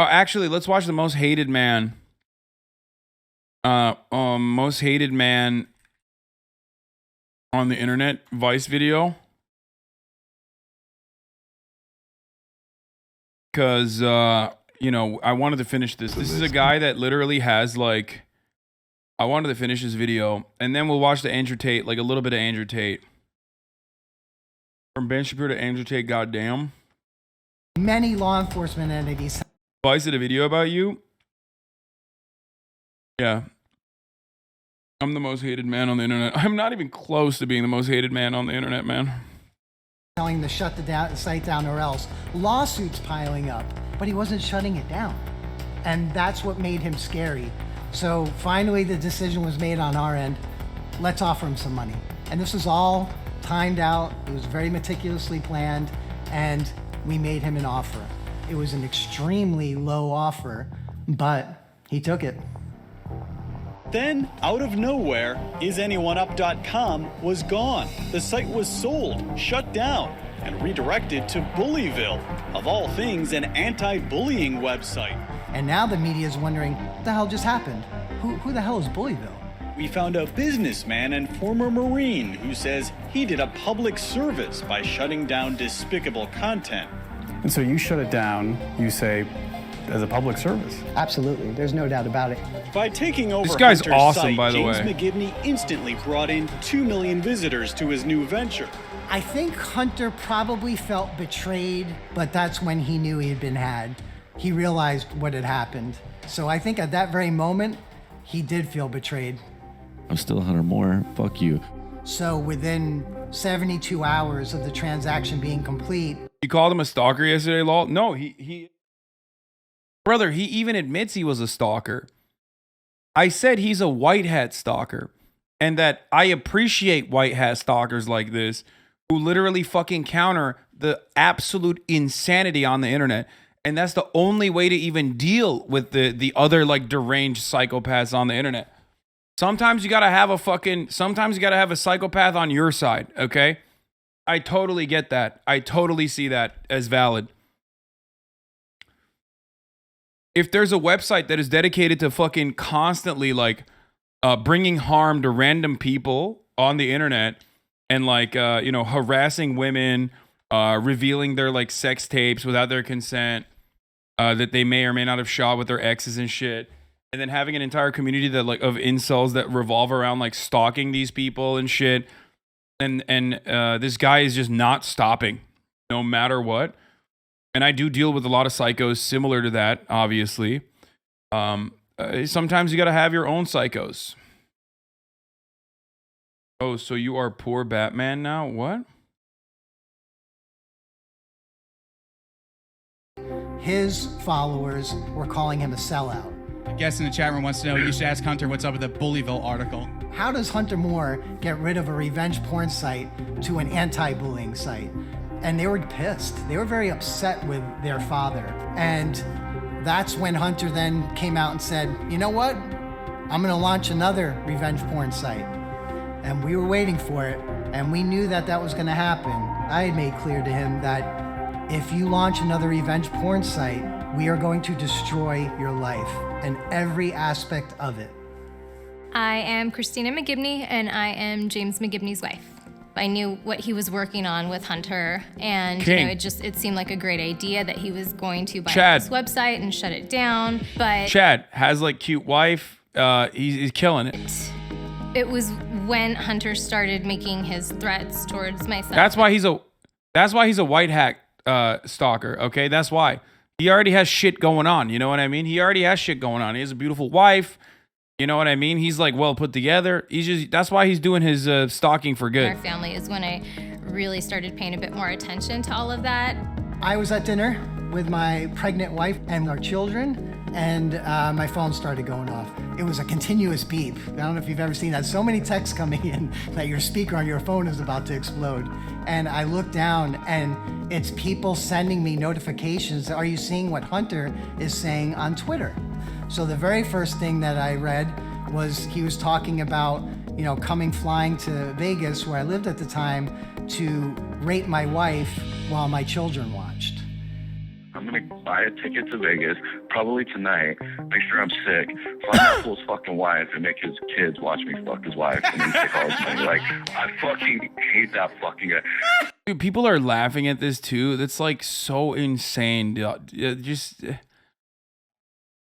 Actually, let's watch the most hated man. Most hated man on the internet Vice video. Because, you know, I wanted to finish this. This is a guy that literally has, like... I wanted to finish this video, and then we'll watch the Andrew Tate, like a little bit of Andrew Tate. From Ben Shapiro to Andrew Tate, goddamn. Many law enforcement entities. Vice did a video about you? Yeah. I'm the most hated man on the internet. I'm not even close to being the most hated man on the internet, man. Telling to shut the site down or else. Lawsuits piling up, but he wasn't shutting it down. And that's what made him scary. So finally the decision was made on our end. Let's offer him some money. And this was all timed out. It was very meticulously planned, and we made him an offer. It was an extremely low offer, but he took it. Then, out of nowhere, isanyoneup.com was gone. The site was sold, shut down, and redirected to Bullyville, of all things, an anti-bullying website. And now the media is wondering, what the hell just happened? Who the hell is Bullyville? We found a businessman and former Marine who says he did a public service by shutting down despicable content. And so you shut it down, you say, as a public service? Absolutely, there's no doubt about it. By taking over This guy's Hunter's awesome, site, by the James way. McGivney instantly brought in 2 million visitors to his new venture. I think Hunter probably felt betrayed, but that's when he knew he had been had. He realized what had happened. So I think at that very moment, he did feel betrayed. I'm still 100 more. Fuck you. So within 72 hours of the transaction being complete. You called him a stalker yesterday, Lol? No, Brother, he even admits he was a stalker. I said he's a white hat stalker. And that I appreciate white hat stalkers like this who literally fucking counter the absolute insanity on the internet. And that's the only way to even deal with the other like deranged psychopaths on the internet. Sometimes you gotta have a psychopath on your side, okay? I totally get that. I totally see that as valid. If there's a website that is dedicated to fucking constantly like bringing harm to random people on the internet and like, you know, harassing women, revealing their like sex tapes without their consent, that they may or may not have shot with their exes and shit. And then having an entire community that like of incels that revolve around like stalking these people and shit. And this guy is just not stopping no matter what. And I do deal with a lot of psychos similar to that, obviously. Sometimes you got to have your own psychos. Oh, so you are poor Batman now? What? His followers were calling him a sellout. A guest in the chat room wants to know, you should ask Hunter what's up with the Bullyville article. How does Hunter Moore get rid of a revenge porn site to an anti-bullying site? And they were pissed. They were very upset with their father. And that's when Hunter then came out and said, you know what? I'm gonna launch another revenge porn site. And we were waiting for it. And we knew that that was gonna happen. I had made clear to him that if you launch another revenge porn site, we are going to destroy your life and every aspect of it. I am Christina McGivney, and I am James McGivney's wife. I knew what he was working on with Hunter, and you know, it seemed like a great idea that he was going to buy this website and shut it down. But Chad has like cute wife. He's killing it. It was when Hunter started making his threats towards myself. That's why he's a white hack stalker. Okay, that's why. He already has shit going on. You know what I mean? He already has shit going on. He has a beautiful wife. You know what I mean? He's like well put together. That's why he's doing his stalking for good. Our family is when I really started paying a bit more attention to all of that. I was at dinner with my pregnant wife and our children, and my phone started going off. It was a continuous beep. I don't know if you've ever seen that. So many texts coming in that your speaker on your phone is about to explode. And I looked down, and it's people sending me notifications. Are you seeing what Hunter is saying on Twitter? So the very first thing that I read was he was talking about, you know, coming flying to Vegas, where I lived at the time, to rape my wife while my children watched. gonna buy a ticket to Vegas, probably tonight, make sure I'm sick, fuck that fool's fucking wife, and make his kids watch me fuck his wife, and then take all his money. Like, I fucking hate that fucking guy. Dude, people are laughing at this too. That's like so insane. Just,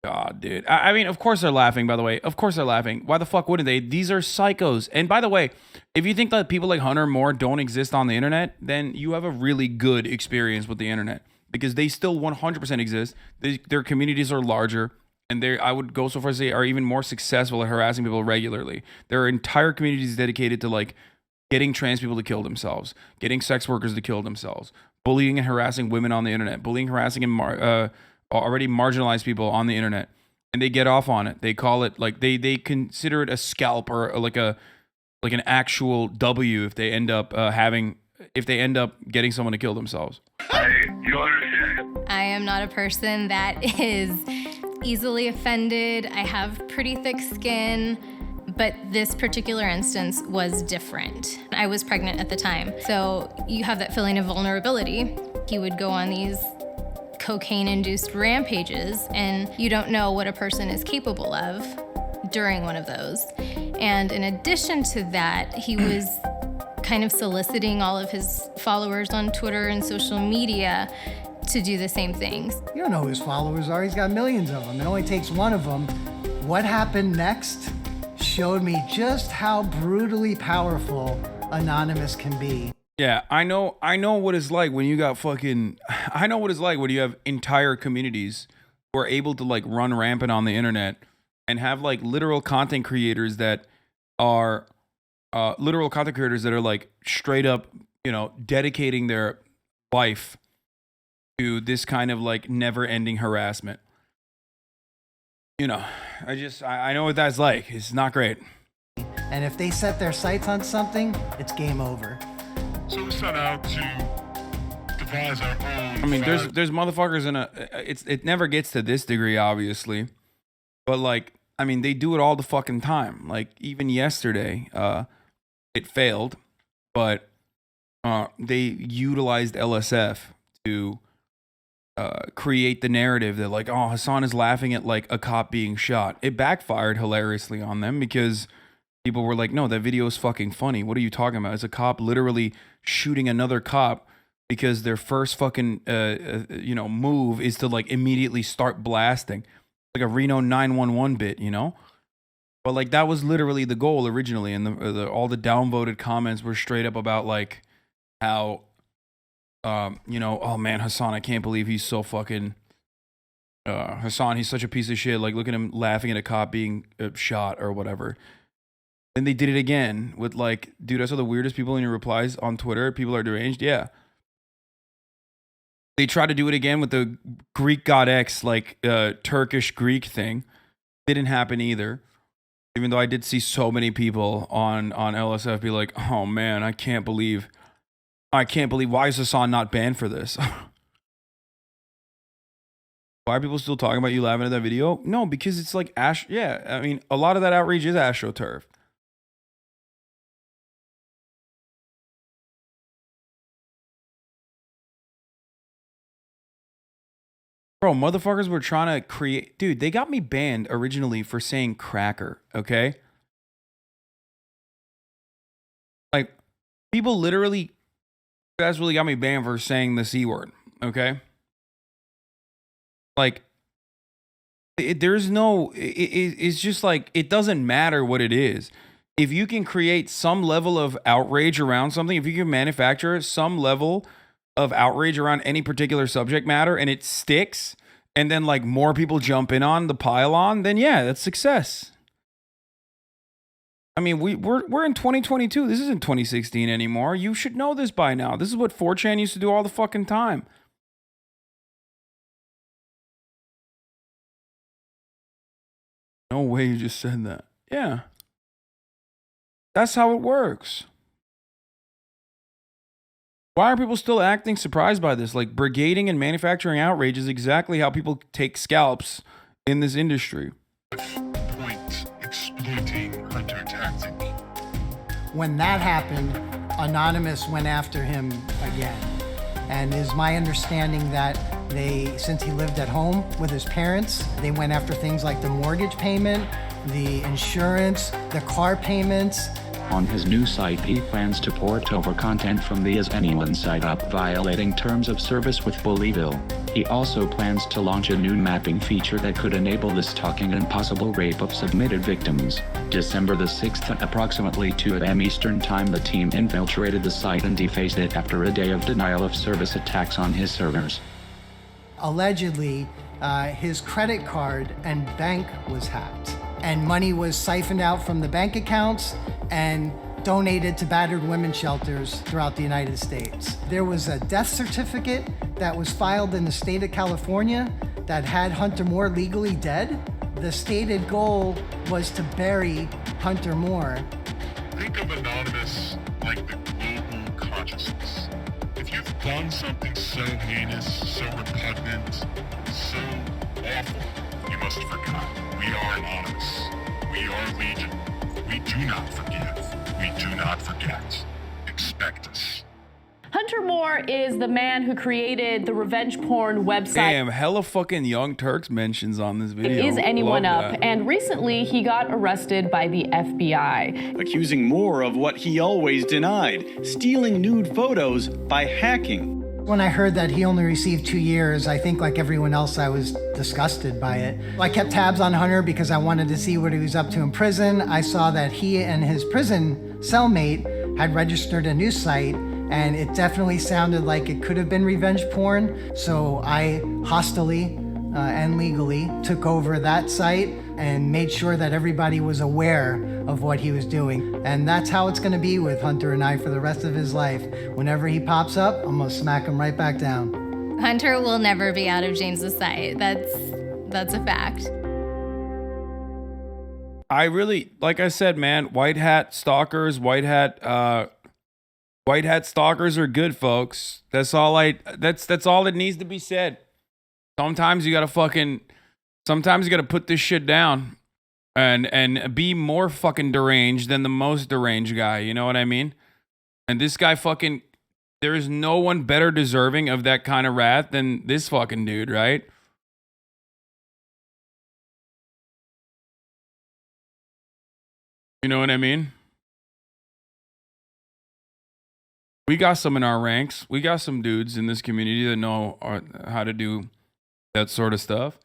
God, dude. I mean, of course they're laughing, by the way. Of course they're laughing. Why the fuck wouldn't they? These are psychos. And by the way, if you think that people like Hunter Moore don't exist on the internet, then you have a really good experience with the internet, because they still 100% exist. Their communities are larger, and I would go so far as to say, are even more successful at harassing people regularly. There are entire communities dedicated to like getting trans people to kill themselves, getting sex workers to kill themselves, bullying and harassing women on the internet, bullying, harassing, and already marginalized people on the internet, and they get off on it. They call it like they consider it a scalp or like an actual W if they end up getting someone to kill themselves. I am not a person that is easily offended. I have pretty thick skin, but this particular instance was different. I was pregnant at the time, so you have that feeling of vulnerability. He would go on these cocaine-induced rampages, and you don't know what a person is capable of during one of those. And in addition to that, he was kind of soliciting all of his followers on Twitter and social media to do the same things. You don't know who his followers are. He's got millions of them. It only takes one of them. What happened next showed me just how brutally powerful Anonymous can be. Yeah, I know what it's like when you got fucking... I know what it's like when you have entire communities who are able to like run rampant on the internet and have like literal content creators that are like straight up, you know, dedicating their life to this kind of like never-ending harassment. You know, I know what that's like. It's not great. And if they set their sights on something, it's game over. So we set out to devise our own. I mean, there's motherfuckers it never gets to this degree, obviously, but like, I mean, they do it all the fucking time. Like even yesterday, it failed, but they utilized LSF to create the narrative that like, oh, Hasan is laughing at like a cop being shot. It backfired hilariously on them because people were like, no, that video is fucking funny. What are you talking about? It's a cop literally shooting another cop because their first fucking, move is to like immediately start blasting. Like a Reno 911 bit, you know? But like that was literally the goal originally. And all the downvoted comments were straight up about like how, oh man, Hasan, I can't believe he's so fucking, Hasan, he's such a piece of shit. Like look at him laughing at a cop being shot or whatever. Then they did it again with like, dude, I saw the weirdest people in your replies on Twitter. People are deranged. Yeah. They tried to do it again with the Greek God X, like Turkish Greek thing. Didn't happen either. Even though I did see so many people on LSF be like, oh man, I can't believe, why is Hasan not banned for this? Why are people still talking about you laughing at that video? No, because it's like yeah, I mean, a lot of that outrage is AstroTurf. Bro, motherfuckers were trying to create... Dude, they got me banned originally for saying cracker, okay? Like, people literally... Guys really got me banned for saying the C word, okay? Like, there's no... It's just like, it doesn't matter what it is. If you can create some level of outrage around something, if you can manufacture some level of outrage around any particular subject matter and it sticks, and then like more people jump in on the pile-on, then yeah, that's success. I mean, we're in 2022. This isn't 2016 anymore. You should know this by now. This is what 4chan used to do all the fucking time. No way you just said that. Yeah. That's how it works. Why are people still acting surprised by this? Like, brigading and manufacturing outrage is exactly how people take scalps in this industry. Point exploiting hunter tactic. When that happened, Anonymous went after him again. And is my understanding that Since he lived at home with his parents, they went after things like the mortgage payment, the insurance, the car payments. On his new site, he plans to port over content from the Is Anyone site up, violating terms of service with Bullyville. He also plans to launch a new mapping feature that could enable the stalking and possible rape of submitted victims. December the 6th at approximately 2 a.m. Eastern Time, the team infiltrated the site and defaced it after a day of denial of service attacks on his servers. Allegedly, his credit card and bank was hacked, and money was siphoned out from the bank accounts and donated to battered women's shelters throughout the United States. There was a death certificate that was filed in the state of California that had Hunter Moore legally dead. The stated goal was to bury Hunter Moore. Think of Anonymous like the global consciousness. If you've done something so heinous, so repugnant, so awful, you must forget. We are Anonymous. We are Legion. We do not forgive. We do not forget. Expect us. Hunter Moore is the man who created the revenge porn website. Damn, hella fucking Young Turks mentions on this video. Is Anyone Love Up? that. And recently he got arrested by the FBI. Accusing Moore of what he always denied, stealing nude photos by hacking. When I heard that he only received 2 years, I think like everyone else, I was disgusted by it. I kept tabs on Hunter because I wanted to see what he was up to in prison. I saw that he and his prison cellmate had registered a new site, and it definitely sounded like it could have been revenge porn. So I hostily and legally took over that site and made sure that everybody was aware of what he was doing. And that's how it's gonna be with Hunter and I for the rest of his life. Whenever he pops up, I'm gonna smack him right back down. Hunter will never be out of James's sight. That's a fact. I really, like I said, man, white hat stalkers are good, folks. That's all that needs to be said. Sometimes you gotta put this shit down and be more fucking deranged than the most deranged guy. You know what I mean? And this guy there is no one better deserving of that kind of wrath than this fucking dude, right? You know what I mean? We got some in our ranks. We got some dudes in this community that know how to do that sort of stuff.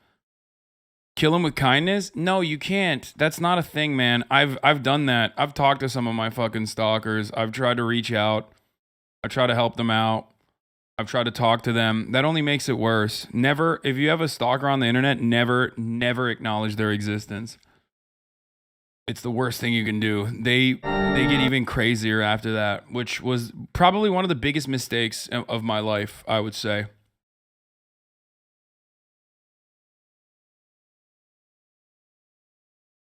Kill him with kindness? No, you can't. That's not a thing, man. I've done that. I've talked to some of my fucking stalkers. I've tried to reach out. I try to help them out. I've tried to talk to them. That only makes it worse. Never, if you have a stalker on the internet, never acknowledge their existence. It's the worst thing you can do. They get even crazier after that, which was probably one of the biggest mistakes of my life, I would say.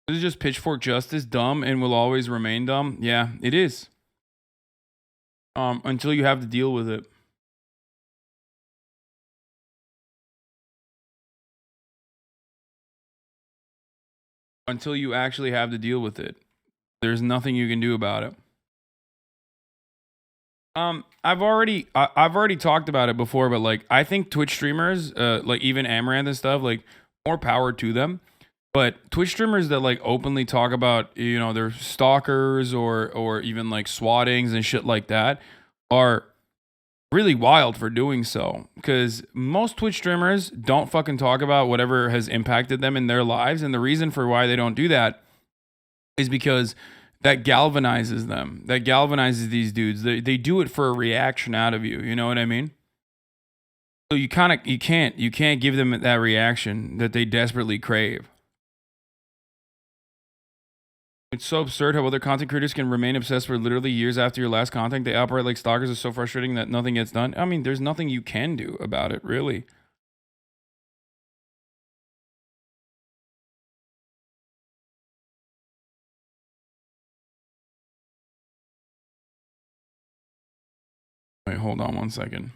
This is just pitchfork justice, dumb and will always remain dumb. Yeah, it is. Until you have to deal with it. Until you actually have to deal with it. There's nothing you can do about it. I've already talked about it before, but like I think Twitch streamers, like even Amaranth and stuff, like more power to them. But Twitch streamers that like openly talk about, you know, their stalkers or even like swattings and shit like that are really wild for doing so. Because most Twitch streamers don't fucking talk about whatever has impacted them in their lives. And the reason for why they don't do that is because that galvanizes them. That galvanizes these dudes. They do it for a reaction out of you. You know what I mean? So you can't give them that reaction that they desperately crave. It's so absurd how other content creators can remain obsessed for literally years after your last content. They operate like stalkers. Is so frustrating that nothing gets done. I mean, there's nothing you can do about it, really. Wait, hold on one second.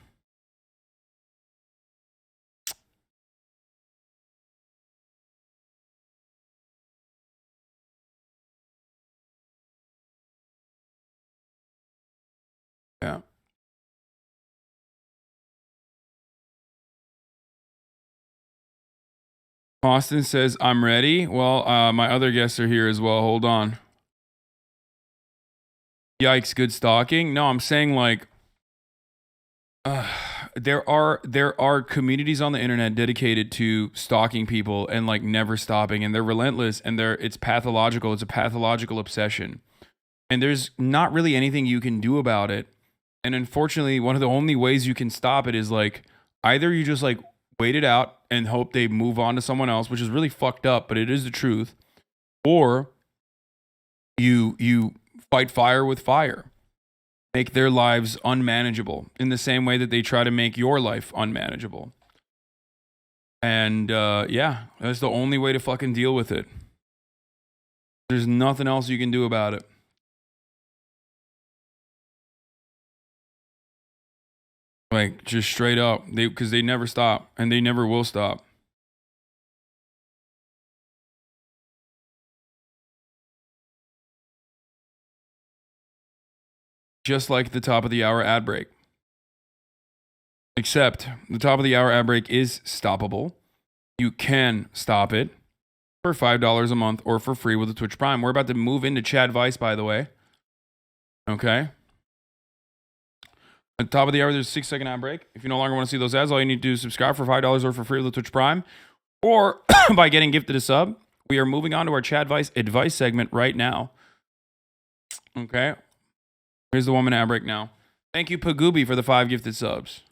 Yeah. Austin says, I'm ready. Well, my other guests are here as well. Hold on. Yikes, good stalking. No, I'm saying like there are communities on the internet dedicated to stalking people and like never stopping, and they're relentless, and it's pathological. It's a pathological obsession. And there's not really anything you can do about it. And unfortunately, one of the only ways you can stop it is like either you just like wait it out and hope they move on to someone else, which is really fucked up, but it is the truth, or you fight fire with fire. Make their lives unmanageable in the same way that they try to make your life unmanageable. And yeah, that's the only way to fucking deal with it. There's nothing else you can do about it. Like, just straight up. Because they never stop, and they never will stop. Just like the top of the hour ad break. Except the top of the hour ad break is stoppable. You can stop it for $5 a month or for free with the Twitch Prime. We're about to move into Chad Vice, by the way. Okay. At the top of the hour, there's a 6-second ad break. If you no longer want to see those ads, all you need to do is subscribe for $5 or for free with the Twitch Prime, or by getting gifted a sub. We are moving on to our Chad Vice advice segment right now. Okay. Here's the 1-minute ad break now. Thank you, Pagooby, for the 5 gifted subs.